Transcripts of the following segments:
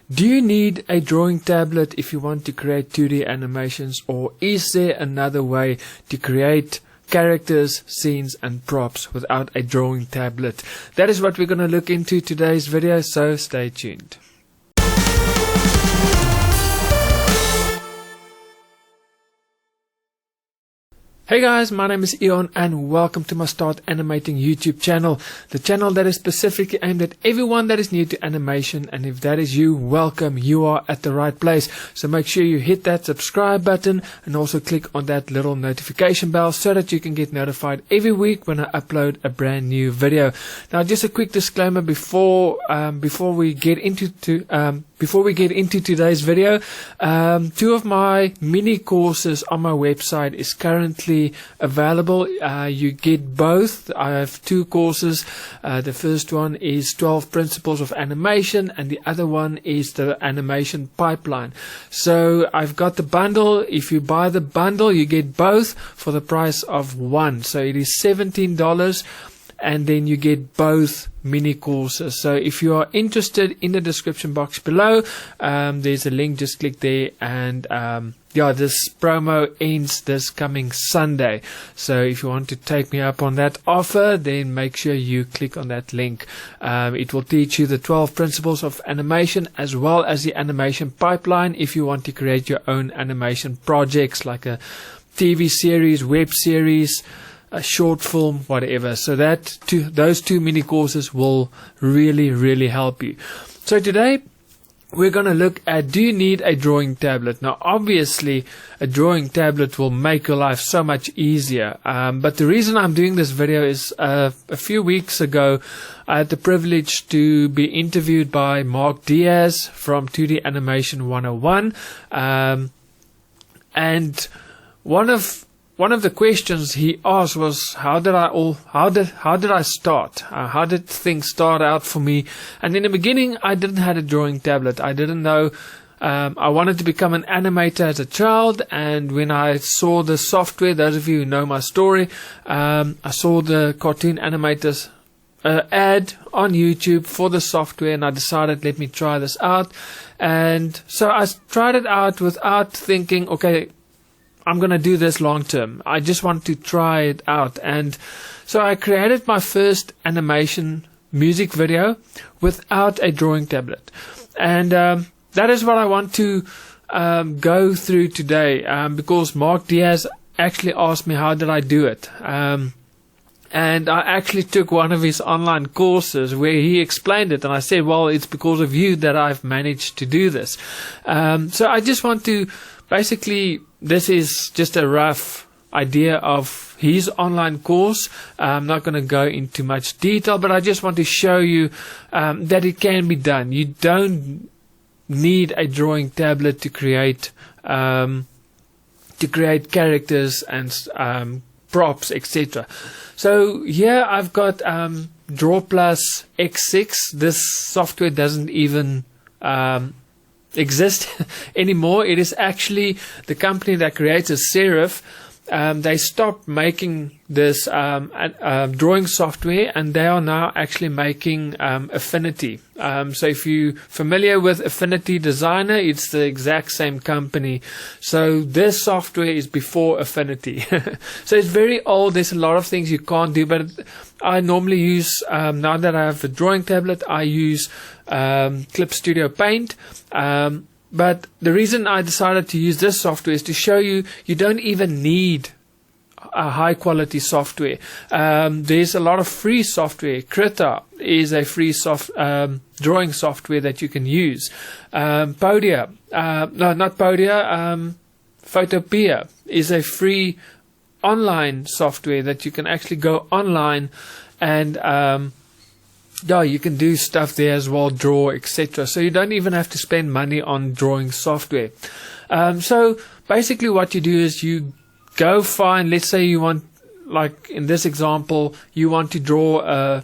Do you need a drawing tablet if you want to create 2D animations, or is there another way to create characters, scenes and props without a drawing tablet? That is what we're going to look into today's video, so stay tuned. Hey guys, my name is Eon and welcome to my Start Animating YouTube channel, the channel that is specifically aimed at everyone that is new to animation, and if that is you, welcome, you are at the right place. So make sure you hit that subscribe button and also click on that little notification bell so that you can get notified every week when I upload a brand new video. Now just a quick disclaimer before we get into today's video. Two of my mini courses on my website is currently available. You get both. I have two courses. The first one is 12 Principles of Animation and the other one is the Animation Pipeline. So I've got the bundle. If you buy the bundle, you get both for the price of one. So it is $17. And then you get both mini courses. So if you are interested, in the description box below, there's a link. Just click there, and this promo ends this coming Sunday. So if you want to take me up on that offer, then make sure you click on that link. It will teach you the 12 principles of animation as well as the animation pipeline if you want to create your own animation projects like a TV series, web series, a short film, whatever. So those two mini courses will really help you. So today we're going to look at, do you need a drawing tablet? Now obviously a drawing tablet will make your life so much easier, but the reason I'm doing this video is a few weeks ago I had the privilege to be interviewed by Mark Diaz from 2D Animation 101, and one of the questions he asked was, how did I start? How did things start out for me? And in the beginning, I didn't have a drawing tablet. I didn't know. I wanted to become an animator as a child, and when I saw the software, those of you who know my story, I saw the cartoon animators ad on YouTube for the software, and I decided, let me try this out. And so I tried it out without thinking, okay, I'm going to do this long term. I just want to try it out. And so I created my first animation music video without a drawing tablet. And that is what I want to go through today, because Mark Diaz actually asked me how did I do it. And I actually took one of his online courses where he explained it, and I said, well, it's because of you that I've managed to do this. So I just want to basically, this is just a rough idea of his online course. I'm not going to go into much detail, but I just want to show you that it can be done. You don't need a drawing tablet to create characters and props, etc. So here I've got Draw Plus X6. This software doesn't even exist anymore. It is actually the company that creates a Serif. They stopped making this drawing software, and they are now actually making Affinity. So if you're familiar with Affinity Designer, it's the exact same company. So this software is before Affinity. So it's very old. There's a lot of things you can't do, but I normally use, now that I have a drawing tablet, I use Clip Studio Paint. But the reason I decided to use this software is to show you, you don't even need a high quality software. There's a lot of free software. Krita is a free drawing software that you can use. Photopea is a free online software that you can actually go online and you can do stuff there as well, draw, etc. So you don't even have to spend money on drawing software. So basically what you do is you go find, let's say you want, like in this example, you want to draw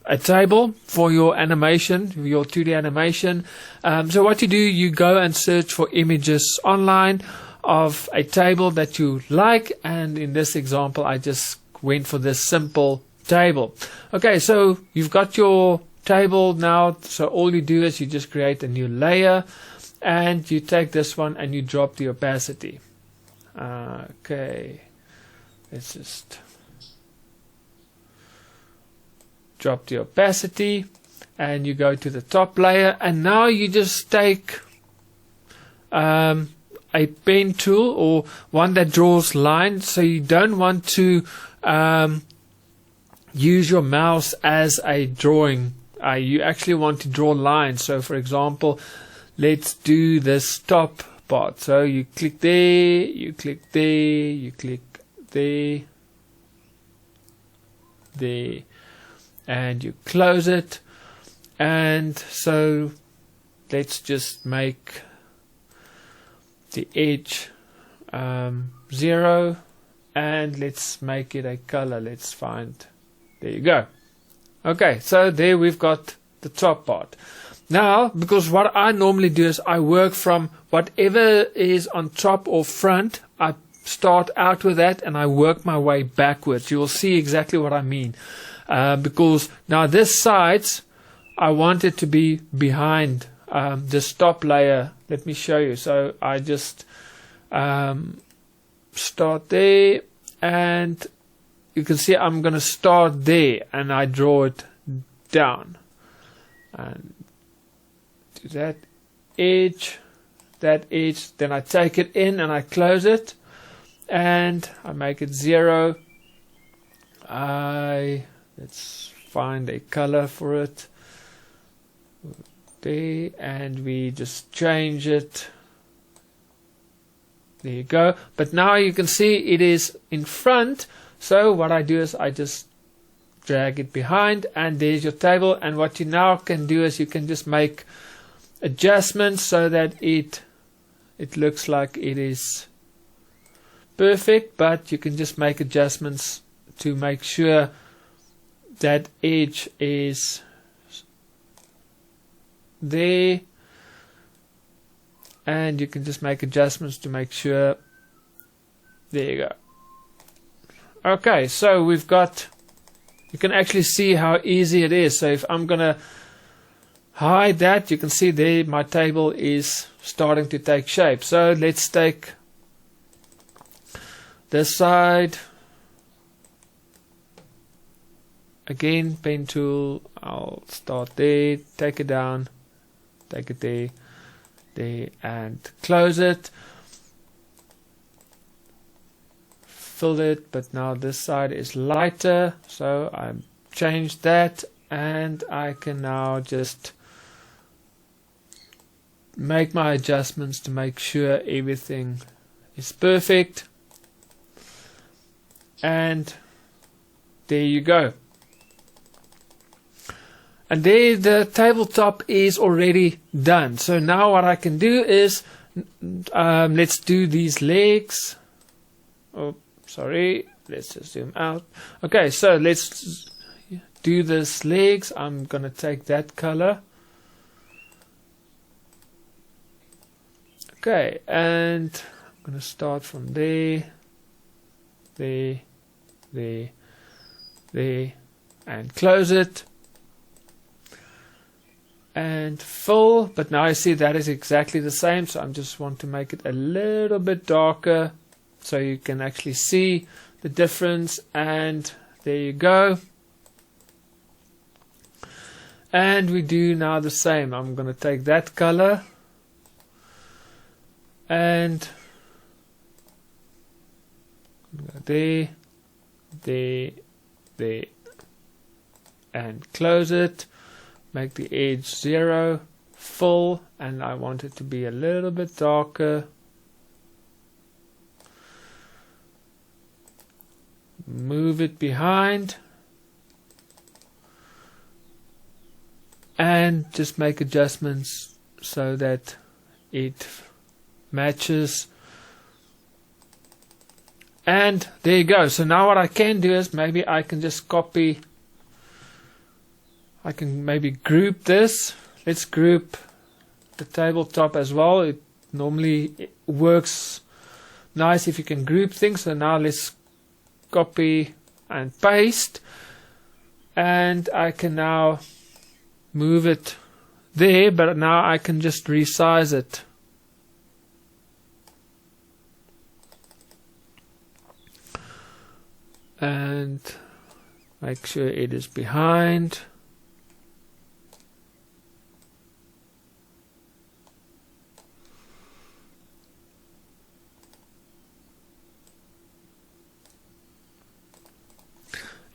a table for your animation, your 2D animation. So what you do, you go and search for images online of a table that you like, and in this example I just went for this simple table. Okay, so you've got your table now. So all you do is you just create a new layer, and you take this one and you drop the opacity. Okay, let's just drop the opacity, and you go to the top layer, and now you just take a pen tool or one that draws lines. So you don't want to use your mouse as a drawing. You actually want to draw lines. So for example, let's do this top part. So you click there, you click there, you click there, there, and you close it. And so let's just make the edge 0, and let's make it a color. Let's find, there you go. Okay, so there we've got the top part. Now, because what I normally do is I work from whatever is on top or front. I start out with that and I work my way backwards. You will see exactly what I mean. Because now this sides, I want it to be behind this top layer. Let me show you. So I just start there, and you can see I'm going to start there, and I draw it down and do that edge, then I take it in and I close it, and I make it 0. Let's find a color for it there, and we just change it. There you go. But now you can see it is in front. So what I do is I just drag it behind, and there's your table. And what you now can do is you can just make adjustments so that it looks like it is perfect, but you can just make adjustments to make sure that edge is there, and you can just make adjustments to make sure. There you go. Okay, so we've got, you can actually see how easy it is. So if I'm gonna hide that, you can see there my table is starting to take shape. So let's take this side again, pen tool. I'll start there, take it down, take it there, there, and close it. Fill it, but now this side is lighter, so I changed that, and I can now just make my adjustments to make sure everything is perfect. And there you go. And there the tabletop is already done. So now what I can do is let's do these legs. Oh, sorry, let's just zoom out. Okay, so let's do this legs. I'm gonna take that color. Okay, and I'm gonna start from there, there, there, there, and close it. And fill, but now I see that is exactly the same, so I just want to make it a little bit darker so you can actually see the difference. And there you go. And we do now the same. I'm going to take that color and there, there, there, and close it. Make the edge 0, full, and I want it to be a little bit darker. Move it behind, and just make adjustments so that it matches. And there you go. So now what I can do is maybe I can just copy. I can maybe group this. Let's group the tabletop as well. It normally works nice if you can group things. So now let's copy and paste. And I can now move it there, but now I can just resize it. And make sure it is behind.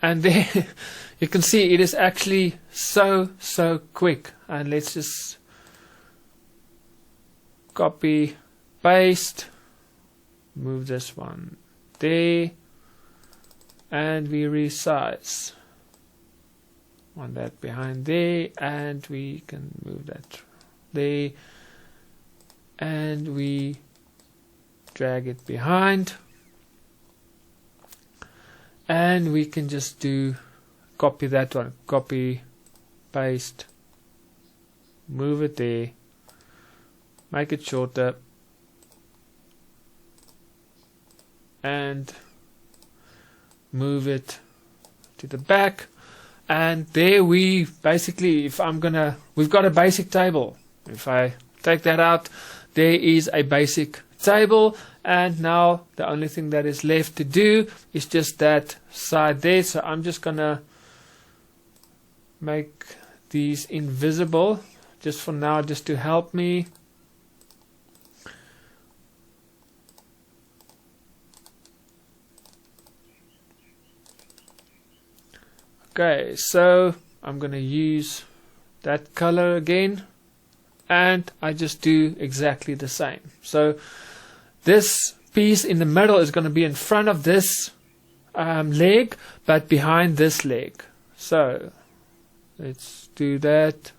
And there you can see it is actually so quick. And let's just copy, paste, move this one there, and we resize. Want that behind there, and we can move that there, and we drag it behind. And we can just do copy that one, copy, paste, move it there, make it shorter, and move it to the back. And there we basically, we've got a basic table. If I take that out, there is a basic table. And now the only thing that is left to do is just that side there. So I'm just gonna make these invisible just for now, just to help me. Okay, so I'm gonna use that color again, and I just do exactly the same. So this piece in the middle is going to be in front of this leg, but behind this leg. So let's do that.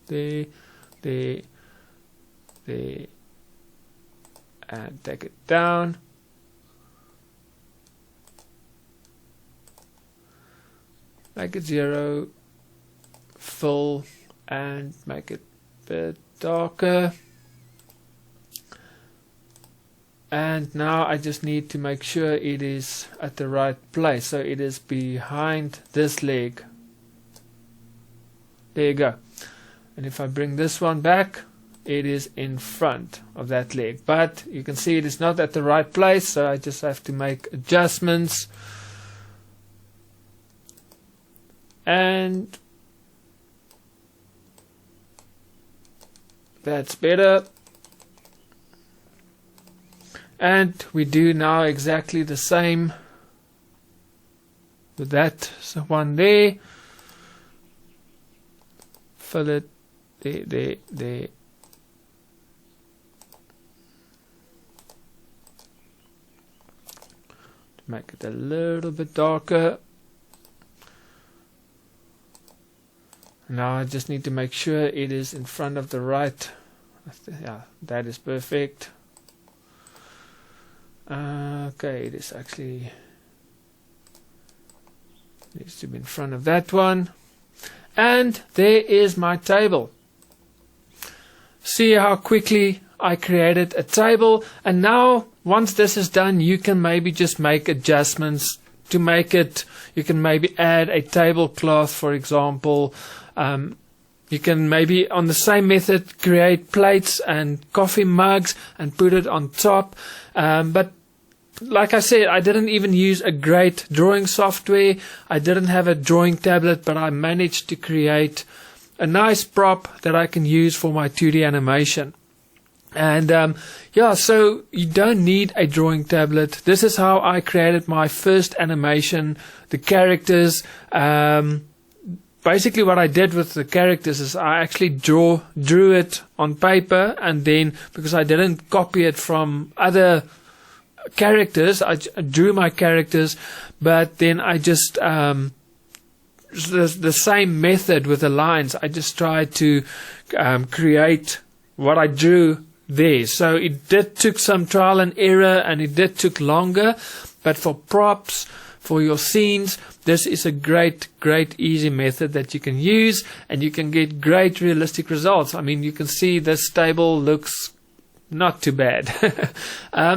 There, there, there, and take it down. Make it 0, fill, and make it a bit darker. And now I just need to make sure it is at the right place. So it is behind this leg. There you go. And if I bring this one back, it is in front of that leg. But you can see it is not at the right place, so I just have to make adjustments. And that's better. And we do now exactly the same with that one there. Fill it there. To make it a little bit darker. Now I just need to make sure it is in front of the right. Yeah, that is perfect. Okay, it is actually needs to be in front of that one. And there is my table. See how quickly I created a table. And now once this is done, you can maybe just make adjustments to make it. You can maybe add a tablecloth, for example. You can maybe on the same method create plates and coffee mugs and put it on top. But like I said, I didn't even use a great drawing software. I didn't have a drawing tablet, but I managed to create a nice prop that I can use for my 2D animation. And yeah, so you don't need a drawing tablet. This is how I created my first animation, the characters. Basically what I did with the characters is I actually drew it on paper, and then because I didn't copy it from other characters, I drew my characters, but then I just the same method with the lines. I just tried to create what I drew there. So it did took some trial and error, and it did took longer, but for props, for your scenes, this is a great easy method that you can use, and you can get great realistic results. I mean, you can see this table looks not too bad.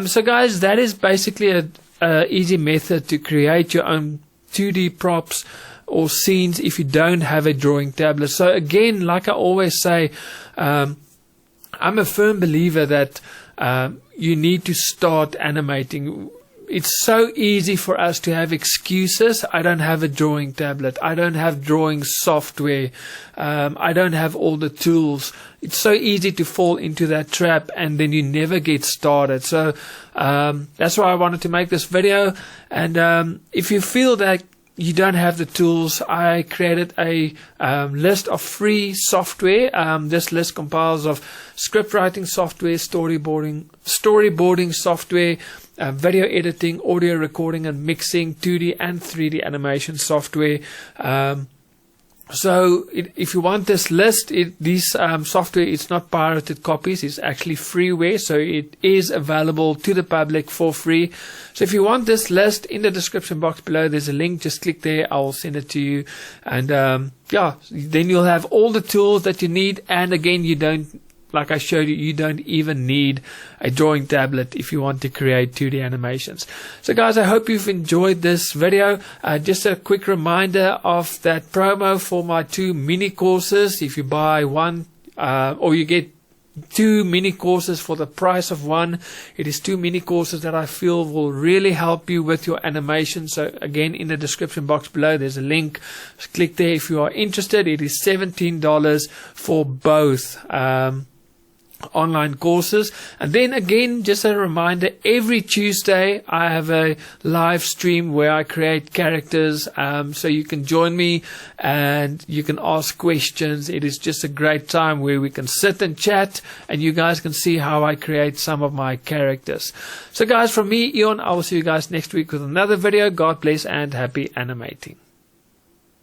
So guys, that is basically a easy method to create your own 2D props or scenes if you don't have a drawing tablet. So again, like I always say, I'm a firm believer that you need to start animating. It's so easy for us to have excuses. I don't have a drawing tablet. I don't have drawing software. I don't have all the tools. It's so easy to fall into that trap, and then you never get started. So that's why I wanted to make this video. And if you feel that you don't have the tools, I created a list of free software. This list compiles of script writing software, storyboarding software, video editing, audio recording and mixing, 2D and 3D animation software. So if you want this list, this software, it's not pirated copies, it's actually freeware, so it is available to the public for free. So if you want this list, in the description box below there's a link, just click there, I'll send it to you. And yeah, then you'll have all the tools that you need. And again, you don't, like I showed you, you don't even need a drawing tablet if you want to create 2D animations. So guys, I hope you've enjoyed this video. Just a quick reminder of that promo for my 2 mini courses. If you buy one, or you get 2 mini courses for the price of one, it is 2 mini courses that I feel will really help you with your animation. So again, in the description box below there's a link, just click there if you are interested. It is $17 for both online courses. And then again, just a reminder, every Tuesday I have a live stream where I create characters, so you can join me and you can ask questions. It is just a great time where we can sit and chat, and you guys can see how I create some of my characters. So guys, from me, Ian, I will see you guys next week with another video. God bless and happy animating.